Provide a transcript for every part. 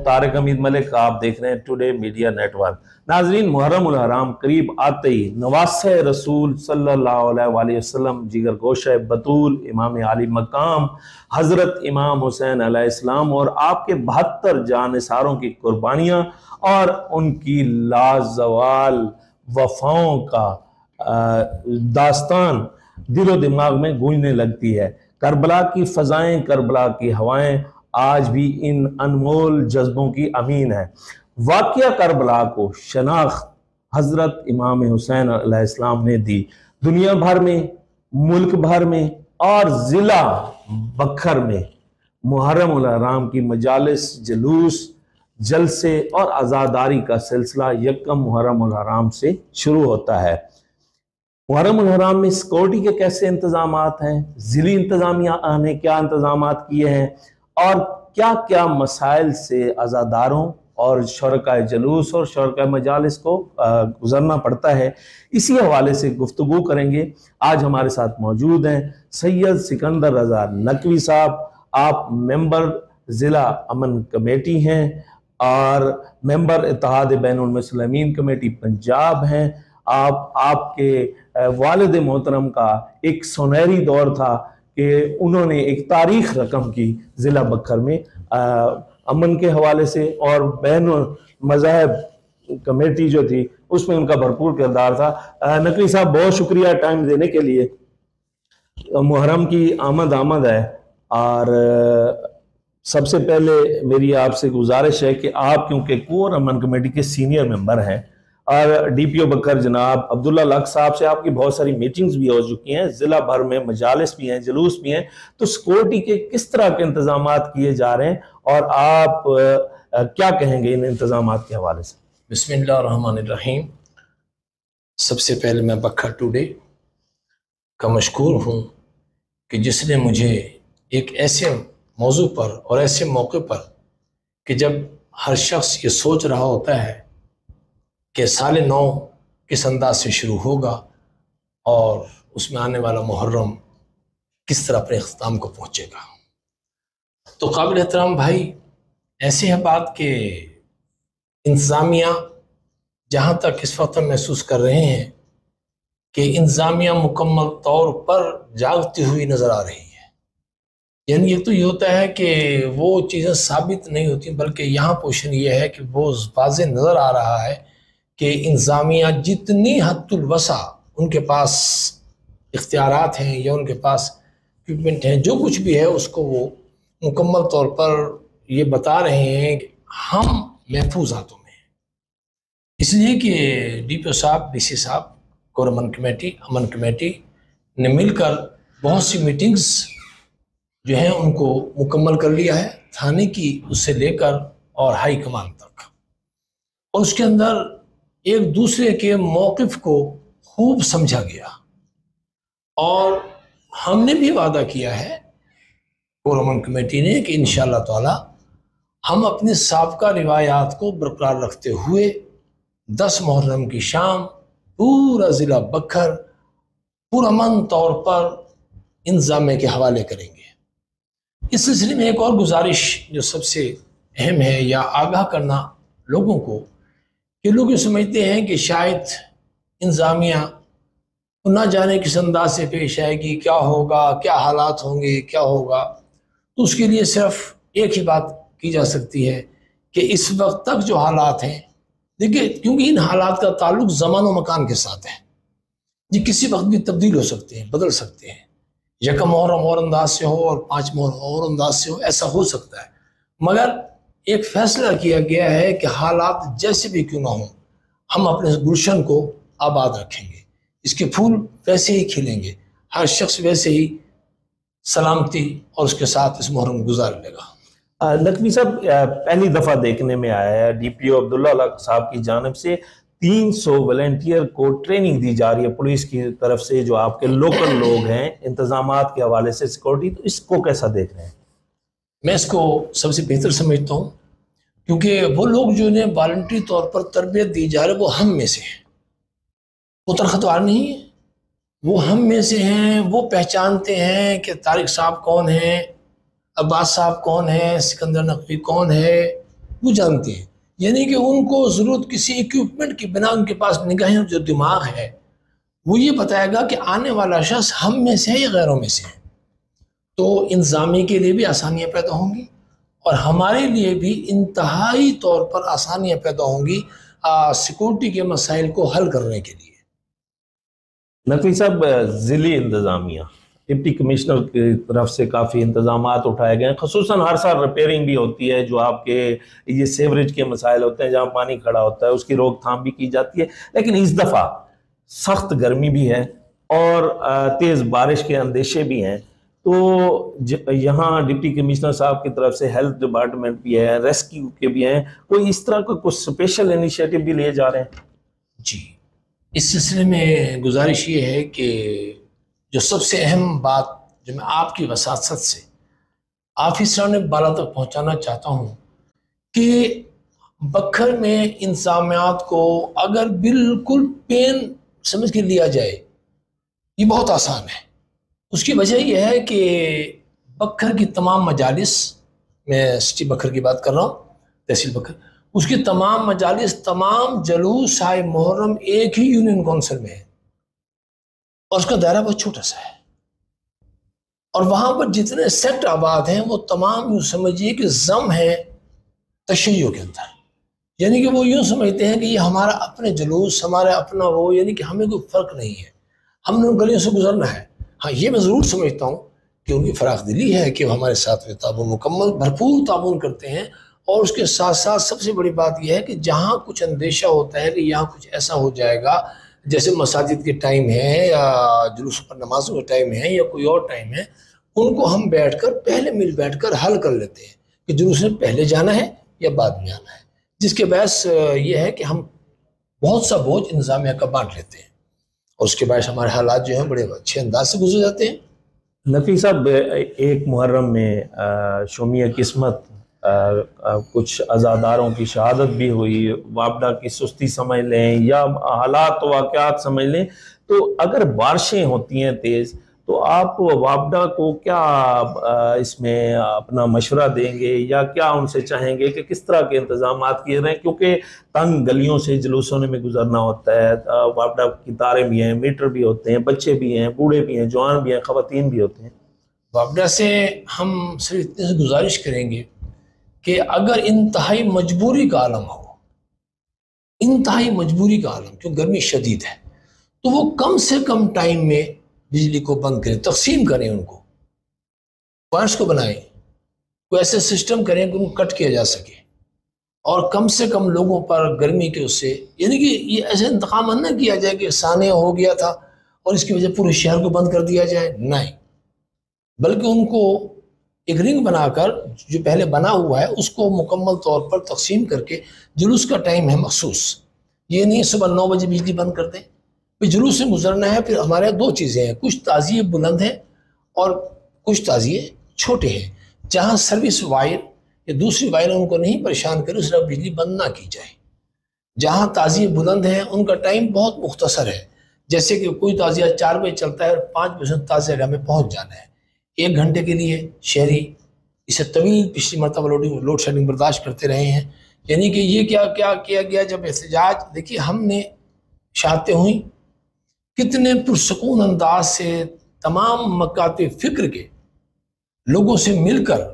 तारिक अमीद मलिक, आप देख रहे हैं टुडे मीडिया नेटवर्क। नाजरीन, मुहर्रम उल हराम करीब आते ही नवासे रसूल सल्लल्लाहु अलैहि वसल्लम, जिगर गोशे बतूल, इमाम आली मकाम हजरत इमाम हुसैन अलैहिस्सलाम और आपके 72 जानिसारों की कुर्बानियां और उनकी लाजवाल वफाओं का दास्तान दिलो दिमाग में गूंजने लगती है। करबला की फजाएं, करबला की हवाएं आज भी इन अनमोल जज्बों की अमीन है। वाक़या करबला को शनाख्त हजरत इमाम हुसैन अलैहिस्सलाम ने दी। दुनिया भर में, मुल्क भर में और जिला बखर में मुहर्रम उल हराम की मजालिस, जुलूस, जलसे और आज़ादारी का सिलसिला यकम मुहर्रम उल हराम से शुरू होता है। मुहर्रम उल हराम में सिक्योरिटी के कैसे इंतजामात हैं, ज़िली इंतजामिया ने क्या इंतजामात किए हैं और क्या क्या मसाइल से आज़ादारों और शरकाए जलूस और शरकाए मजालिस को गुजरना पड़ता है, इसी हवाले से गुफ्तगू करेंगे। आज हमारे साथ मौजूद हैं सैयद सिकंदर रजा नकवी साहब। आप मेंबर ज़िला अमन कमेटी हैं और मेंबर इत्तेहाद बैनुल मुस्लिमीन कमेटी पंजाब हैं। आपके वालिद मोहतरम का एक सुनहरी दौर था कि उन्होंने एक तारीख रकम की ज़िला बखर में अमन के हवाले से, और बैन मज़हब कमेटी जो थी उसमें उनका भरपूर किरदार था। नकवी साहब, बहुत शुक्रिया टाइम देने के लिए। मुहर्रम की आमद है और सबसे पहले मेरी आपसे गुजारिश है कि आप, क्योंकि कोर अमन कमेटी के सीनियर मेंबर हैं और डीपीओ बकर जनाब अब्दुल्ला लक साहब से आपकी बहुत सारी मीटिंग्स भी हो चुकी हैं, ज़िला भर में मजालिस भी हैं, जुलूस भी हैं, तो सिक्योरिटी के किस तरह के इंतजामात किए जा रहे हैं और आप क्या कहेंगे इन इंतजामात के हवाले से? बिस्मिल्लाहिर्रहमानिर्रहीम। सबसे पहले मैं बखर टुडे का मशकूर हूँ कि जिसने मुझे एक ऐसे मौजू पर और ऐसे मौके पर, कि जब हर शख्स ये सोच रहा होता है कि साल नौ किस अंदाज से शुरू होगा और उसमें आने वाला मुहर्रम किस तरह अपने अख्ताम को पहुँचेगा, तो काबिल एहतराम भाई, ऐसी है बात कि इंतज़ामिया जहाँ तक इस वक्त हम महसूस कर रहे हैं कि इंतज़ामिया मुकम्मल तौर पर जागती हुई नज़र आ रही है। यानी एक तो ये होता है कि वो चीज़ें साबित नहीं होती, बल्कि यहाँ पोजीशन ये है कि वो वाज़ेह नज़र आ रहा है कि इंतज़ामिया जितनी हद्दुल वसा उनके पास इख्तियारात हैं या उनके पास इक्विपमेंट हैं, जो कुछ भी है उसको वो मुकम्मल तौर पर ये बता रहे हैं कि हम महफूज हाथों में हैं। इसलिए कि डीपीओ साहब, डीसी साहब, कोर अमन कमेटी ने मिलकर बहुत सी मीटिंग्स जो हैं उनको मुकम्मल कर लिया है, थाने की उससे लेकर और हाई कमान तक, और उसके अंदर एक दूसरे के मौक़िफ़ को खूब समझा गया। और हमने भी वादा किया है कोर अमन कमेटी ने कि इंशाअल्लाह ताला हम अपने साबका रिवायात को बरकरार रखते हुए 10 मुहर्रम की शाम पूरा ज़िला बखर पुरअमन तौर पर इंतज़ाम के हवाले करेंगे। इस सिलसिले में एक और गुजारिश जो सबसे अहम है, या आगाह करना लोगों को, कि लोग ये समझते हैं कि शायद इंतज़ामिया ना जाने किस अंदाज से पेश आएगी, क्या होगा, क्या हालात होंगे, क्या होगा। तो उसके लिए सिर्फ एक ही बात की जा सकती है कि इस वक्त तक जो हालात हैं, देखिए, क्योंकि इन हालात का ताल्लुक ज़मान व मकान के साथ है, ये किसी वक्त भी तब्दील हो सकते हैं, बदल सकते हैं। यकम मुहर्रम और अंदाज से हो और 5 मुहर्रम और अंदाज से हो, ऐसा हो सकता है। मगर एक फैसला किया गया है कि हालात जैसे भी क्यों ना हो, हम अपने गुलशन को आबाद रखेंगे, इसके फूल वैसे ही खिलेंगे, हर शख्स वैसे ही सलामती और उसके साथ इस मुहर्रम गुजार लेगा। नकवी साहब, पहली दफ़ा देखने में आया है डीपीओ अब्दुल्ला लक साहब की जानिब से 300 वॉलंटियर को ट्रेनिंग दी जा रही है पुलिस की तरफ से, जो आपके लोकल लोग हैं इंतजामात के हवाले से, सिक्योरिटी, तो इसको कैसा देख रहे हैं? मैं इसको सबसे बेहतर समझता हूँ, क्योंकि वो लोग जो इन्हें वॉलंटरी तौर पर तरबियत दी जा रही है वो हम में से हैं, वो तरखतवार नहीं है, वो हम में से हैं। वो पहचानते हैं कि तारिक साहब कौन हैं, अब्बास साहब कौन है, सिकंदर नकवी कौन है, वो जानते हैं। यानी कि उनको ज़रूरत किसी इक्विपमेंट की बिना उनके पास निगाहें, जो दिमाग है वो ये बताएगा कि आने वाला शख्स हम में से है या गैरों में से है। तो इंतज़ामी के लिए भी आसानियाँ पैदा होंगी और हमारे लिए भी इंतहाई तौर पर आसानियाँ पैदा होंगी सिक्योरिटी के मसाइल को हल करने के लिए। नकवी साहब, ज़िली इंतज़ामिया डिप्टी कमिश्नर की तरफ से काफ़ी इंतजाम उठाए गए हैं, ख़ुसूसन हर साल रिपेयरिंग भी होती है, जो आपके ये सेवरेज के मसाइल होते हैं जहाँ पानी खड़ा होता है उसकी रोकथाम भी की जाती है। लेकिन इस दफ़ा सख्त गर्मी भी है और तेज़ बारिश के अंदेशे भी हैं, तो यहाँ डिप्टी कमिश्नर साहब की तरफ से हेल्थ डिपार्टमेंट भी है, रेस्क्यू के भी हैं, कोई इस तरह का कुछ स्पेशल इनिशिएटिव भी लिए जा रहे हैं? जी, इस सिलसिले में गुजारिश ये है कि जो सबसे अहम बात जो मैं आपकी वसासत से ऑफिसर ने बाला तक पहुंचाना चाहता हूं कि बखर में इंतजामियात को अगर बिल्कुल पेन समझ के लिया जाए, ये बहुत आसान है। उसकी वजह यह है कि बखर की तमाम मजालिस, मैं सिटी बखर की बात कर रहा हूँ, तहसील बखर, उसकी तमाम मजालिस, तमाम जलूस आए मुहर्रम एक ही यूनियन काउंसिल में है और उसका दायरा बहुत छोटा सा है। और वहाँ पर जितने सेक्ट आबाद हैं वो तमाम यूँ समझिए कि जम है तशय्यो के अंदर। यानी कि वो यूँ समझते हैं कि ये हमारा अपने जुलूस, हमारा अपना वो, यानी कि हमें कोई फ़र्क नहीं है, हमने उन गलियों से गुजरना है। हाँ, ये मैं ज़रूर समझता हूँ कि उनकी फ़राख दिली है कि वो हमारे साथ में ताबून, मुकम्मल भरपूर ताबून करते हैं। और उसके साथ साथ सबसे बड़ी बात यह है कि जहाँ कुछ अंदेशा होता है कि यहाँ कुछ ऐसा हो जाएगा, जैसे मसाजिद के टाइम है या जुलूस पर नमाजों के टाइम है या कोई और टाइम है, उनको हम बैठकर पहले मिल बैठकर हल कर लेते हैं कि जुलूस में पहले जाना है या बाद में आना है, जिसके बहस ये है कि हम बहुत सा बोझ इंतजामिया का बांट लेते हैं और उसके बाद हमारे हालात जो हैं बड़े अच्छे अंदाज से गुजर जाते हैं। नफ़ी साहब, एक मुहर्रम में शोमिया किस्मत कुछ अज़ादारों की शहादत भी हुई, वापडा की सुस्ती समझ लें या हालात वाक़यात समझ लें, तो अगर बारिशें होती हैं तेज़ तो आप वापडा को क्या इसमें अपना मशवरा देंगे या क्या उनसे चाहेंगे कि किस तरह के इंतजाम किए रहें, क्योंकि तंग गलियों से जुलूसों में गुजरना होता है, वापडा की तारें भी हैं, मीटर भी होते हैं, बच्चे भी हैं, बूढ़े भी हैं, जवान भी हैं, ख़वातीन भी होते हैं। वापडा से हम सिर्फ इतने से गुजारिश करेंगे कि अगर इंतहाई मजबूरी का आलम हो, इंतहाई मजबूरी का आलम, क्योंकि गर्मी शदीद है, तो वो कम से कम टाइम में बिजली को बंद करें, तकसीम करें, उनको पॉइंट्स को बनाएं, कोई ऐसे सिस्टम करें कि उनको कट किया जा सके और कम से कम लोगों पर गर्मी के उससे, यानी कि ये ऐसे इंतकाम ना किया जाए कि सानिया हो गया था और इसकी वजह पूरे शहर को बंद कर दिया जाए, नहीं, बल्कि उनको एक रिंग बनाकर जो पहले बना हुआ है उसको मुकम्मल तौर पर तकसीम करके, जुलूस का टाइम है मखसूस, ये नहीं सुबह 9 बजे बिजली बंद कर दें, फिर जुलूस से गुजरना है। फिर हमारे दो चीज़ें हैं, कुछ ताज़िए बुलंद हैं और कुछ ताज़िए छोटे हैं, जहाँ सर्विस वायर या दूसरी वायर उनको नहीं परेशान करे, उस तरह बिजली बंद ना की जाए। जहाँ ताज़िए बुलंद हैं उनका टाइम बहुत मुख्तसर है, जैसे कि कोई ताज़िया 4 बजे चलता है और 5 बजे ताज़िया घर में पहुँच जाना है, 1 घंटे के लिए शहरी इसे तवील पिछली मरतबा लोड शेडिंग बर्दाश्त करते रहे हैं। यानी कि ये क्या क्या किया गया जब एहतजाज, देखिए हमने शहादतें हुई, कितने पुरसकून अंदाज से तमाम मकाते फिक्र के लोगों से मिलकर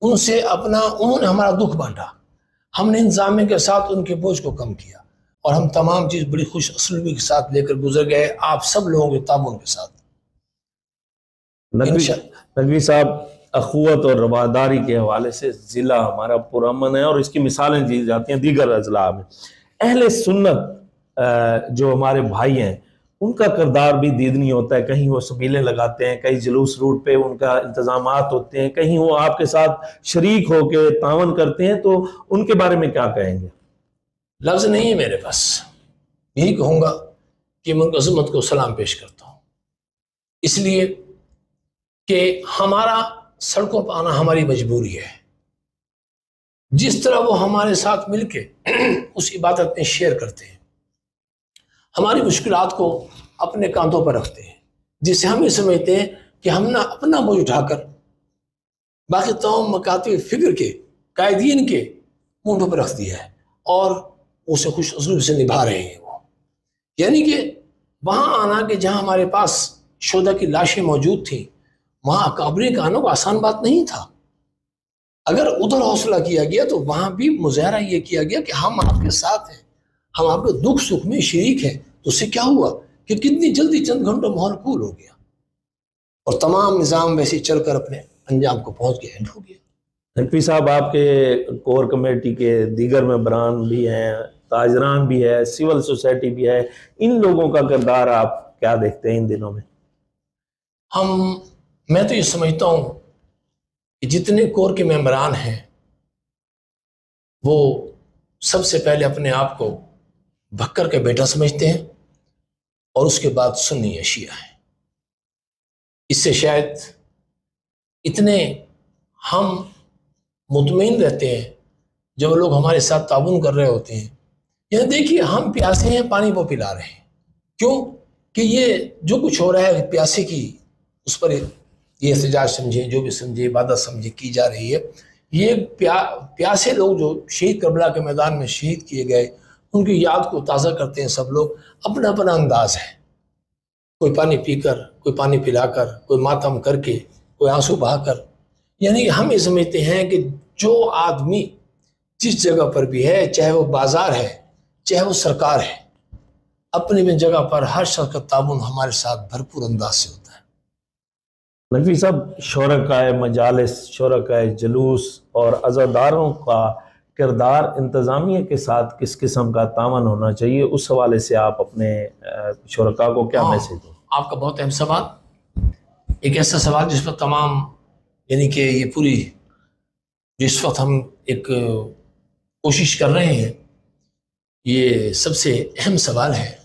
उनसे उन्होंने हमारा दुख बांटा, हमने इंतजामिया के साथ उनके बोझ को कम किया और हम तमाम चीज़ बड़ी खुश असलूबी के साथ लेकर गुजर गए, आप सब लोगों के ताबून के साथ। नकवी साहब, अखुवत और रवादारी के हवाले से ज़िला हमारा पुरअमन है और इसकी मिसालें दी जाती हैं दीगर अजला में। अहले सुन्नत जो हमारे भाई हैं उनका किरदार भी दीदनी होता है, कहीं वो सबीलें लगाते हैं, कहीं जुलूस रूट पे उनका इंतजामात होते हैं, कहीं वो आपके साथ शरीक होकर तावन करते हैं, तो उनके बारे में क्या कहेंगे? लफ्ज़ नहीं है मेरे पास, यही कहूँगा कि मैं उनकी अज़मत को सलाम पेश करता हूँ, इसलिए कि हमारा सड़कों पर आना हमारी मजबूरी है। जिस तरह वो हमारे साथ मिलके उस इबादत में शेयर करते हैं, हमारी मुश्किलात को अपने कांधों पर रखते हैं, जिससे हम ये समझते हैं कि हम ना अपना बोझ उठाकर बाकी तमाम मकाती फिक्र के कायदीन के मूंढों पर रख दिया है और उसे खुश उसलूब से निभा रहे हैं वो। यानी कि वहाँ आना कि जहाँ हमारे पास शोधा की लाशें मौजूद थी, वहाँ अकाबरीन का आना को आसान बात नहीं था। अगर उधर हौसला किया गया तो वहाँ भी मुजाहरा ये किया गया कि हम आपके साथ हैं, हम आपके दुख सुख में शरीक हैं। तो उससे क्या हुआ कि कितनी जल्दी चंद घंटों माहौल कूल हो गया और तमाम निज़ाम वैसे चलकर अपने अंजाम को पहुँच गया, एंड हो गया। नकवी साहब, आपके कोर कमेटी के दीगर मेंबरान भी हैं, ताजरान भी है, सिविल सोसाइटी भी है, इन लोगों का किरदार आप क्या देखते हैं इन दिनों में? मैं तो ये समझता हूँ कि जितने कोर के मेंबरान हैं वो सबसे पहले अपने आप को भक्कर के बेटा समझते हैं और उसके बाद सुन्नी या शिया है। इससे शायद इतने हम मुतमईन रहते हैं जब लोग हमारे साथ ताउन कर रहे होते हैं। यह देखिए, हम प्यासे हैं, पानी वो पिला रहे हैं। क्यों? कि ये जो कुछ हो रहा है प्यासे की, उस पर ये एहतजाज समझे, जो भी समझे, इबादत समझे की जा रही है। ये प्यासे लोग जो शहीद करबला के मैदान में शहीद किए गए, उनकी याद को ताज़ा करते हैं सब लोग। अपना अपना अंदाज है, कोई पानी पीकर, कोई पानी पिलाकर, कोई मातम करके, कोई आंसू बहाकर। यानी हम ये समझते हैं कि जो आदमी जिस जगह पर भी है, चाहे वो बाजार है, चाहे वो सरकार है, अपनी में जगह पर हर शख्स का ताउन हमारे साथ भरपूर अंदाज से होता है। नकवी साहब, शोरकाए मजालिस, शोरकाए जुलूस और अज़ादारों का किरदार इंतज़ामिया के साथ किस किस्म का तावन होना चाहिए, उस हवाले से आप अपने शोरका को क्या मैसेज दें? आपका बहुत अहम सवाल, एक ऐसा सवाल जिस पर तमाम, यानी कि ये पूरी जिस वक्त हम एक कोशिश कर रहे हैं, ये सबसे अहम सवाल है।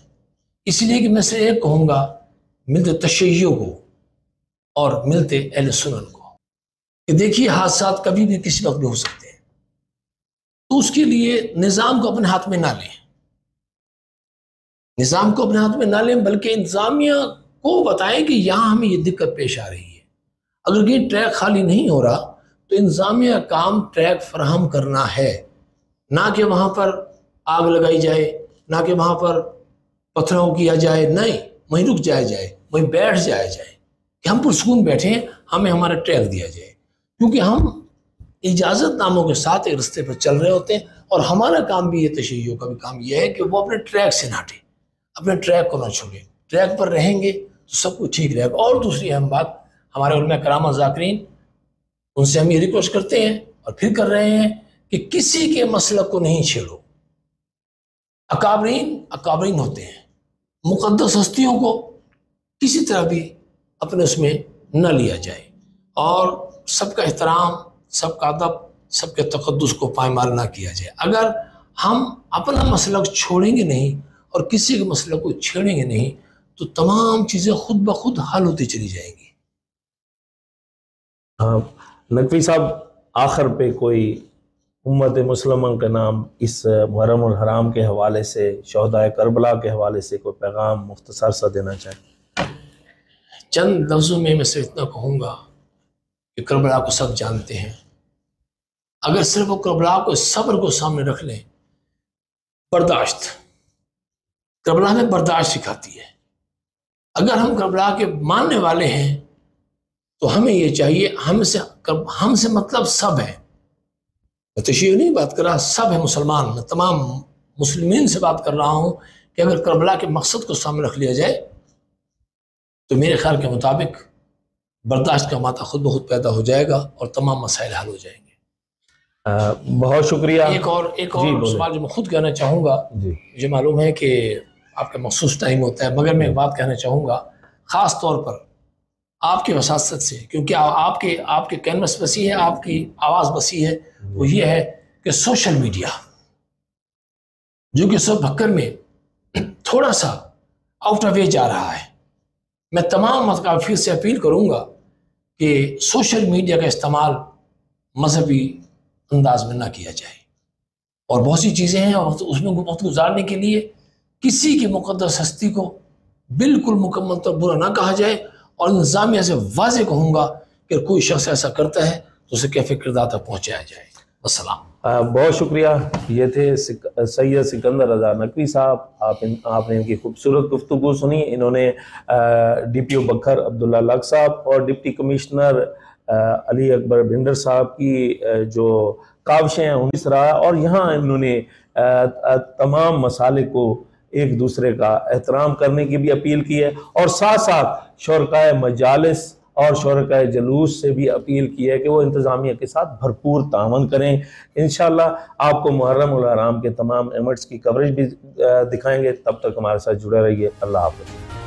इसलिए कि मैं से एक कहूँगा, मिलते तशय्यो को और मिलते अहले सुनन को, कि देखिए हादसात कभी भी किसी वक्त भी हो सकते हैं। तो उसके लिए निज़ाम को अपने हाथ में ना लें, निज़ाम को अपने हाथ में ना लें, बल्कि इंतज़ामिया को बताएं कि यहाँ हमें ये दिक्कत पेश आ रही है। अगर ये ट्रैक खाली नहीं हो रहा तो इंतज़ामिया काम ट्रैक फराहम करना है, ना कि वहाँ पर आग लगाई जाए, ना कि वहाँ पर पत्थरों किया जाए, नहीं, वहीं रुक जाया जाए, वहीं बैठ जाया जाए कि हम पुरसकून बैठे हैं, हमें हमारा ट्रैक दिया जाए। क्योंकि हम इजाज़तनामों के साथ एक रास्ते पर चल रहे होते हैं और हमारा काम भी, ये तशय्यो का भी काम यह है कि वो अपने ट्रैक से ना हटे, अपने ट्रैक को ना छोड़े। ट्रैक पर रहेंगे तो सब कुछ ठीक रहेगा। और दूसरी अहम बात, हमारे उलमा कराम ज़ाकिरीन, उनसे हम ये रिक्वेस्ट करते हैं और फिर कर रहे हैं कि किसी के मसलक को नहीं छेड़ो। अकाबरीन होते हैं, मुक़द्दस हस्तियों को किसी तरह भी अपने उसमें न लिया जाए और सबका एहतराम, सबका अदब, सबके तक़द्दुस को पायमाल ना किया जाए। अगर हम अपना मसलक छोड़ेंगे नहीं और किसी के मसलक को छेड़ेंगे नहीं तो तमाम चीज़ें खुद ब खुद हल होती चली जाएंगी। हाँ नकवी साहब, आखिर पे कोई उम्मत मुसलमान का नाम इस मुहर्रम अल हराम के हवाले से, शहदाए करबला के हवाले से कोई पैगाम मुख्तसर सा देना चाहें? चंद लफ्ज़ों में मैं सिर्फ इतना कहूँगा कि करबला को सब जानते हैं। अगर सिर्फ वो करबला को, सब्र को सामने रख लें, बर्दाश्त, करबला हमें बर्दाश्त सिखाती है। अगर हम करबला के मानने वाले हैं तो हमें ये चाहिए, हमसे मतलब सब है, मैं तशय्यो नहीं बात कर रहा, सब है मुसलमान, मैं तमाम मुस्लिमीन से बात कर रहा हूँ कि अगर करबला के मकसद को सामने रख लिया जाए तो मेरे ख्याल के मुताबिक बर्दाश्त का माता खुद ब खुद पैदा हो जाएगा और तमाम मसाइल हल हो जाएंगे। बहुत शुक्रिया। एक और सवाल जो मैं खुद कहना चाहूँगा, मुझे मालूम है कि आपका मखसूस टाइम होता है, मगर मैं एक बात कहना चाहूँगा ख़ास तौर पर आपकी वसासत से, क्योंकि आपके कैनवस वसी है, आपकी आवाज़ वसी है। वो ये है कि सोशल मीडिया जो कि सब भक्कर में थोड़ा सा आउट ऑफ वे जा रहा है, मैं तमाम मतकाफिर से अपील करूँगा कि सोशल मीडिया का इस्तेमाल मजहबी अंदाज में ना किया जाए। और बहुत सी चीज़ें हैं और उसमें वक्त गुजारने के लिए किसी की मुक़द्दस हस्ती को बिल्कुल मुकम्मल तौर बुरा ना कहा जाए। और इंतज़ामिया से वाज़ेह कहूँगा कि कोई शख्स ऐसा करता है तो उसे कैफ़े किरदार तक पहुँचाया जाए। अस्सलाम। बहुत शुक्रिया। ये थे सैयद सिकंदर रज़ा नकवी साहब। आपने इनकी खूबसूरत गुफ्तगू सुनी। इन्होंने DPO बखर अब्दुल्ला लक साहब और डिप्टी कमिश्नर अली अकबर भिंडर साहब की जो काविशें हैं उन्हीं से रहा, और यहाँ इन्होंने तमाम मसाले को एक दूसरे का एहतराम करने की भी अपील की है, और साथ साथ शुरकाए मजालिस और शुरकाए जलूस से भी अपील की है कि वो इंतज़ामिया के साथ भरपूर तावन करें। इंशाअल्लाह आपको मुहर्रम उल हराम के तमाम इवेंट्स की कवरेज भी दिखाएंगे। तब तक हमारे साथ जुड़े रहिए। अल्लाह हाफ़िज़।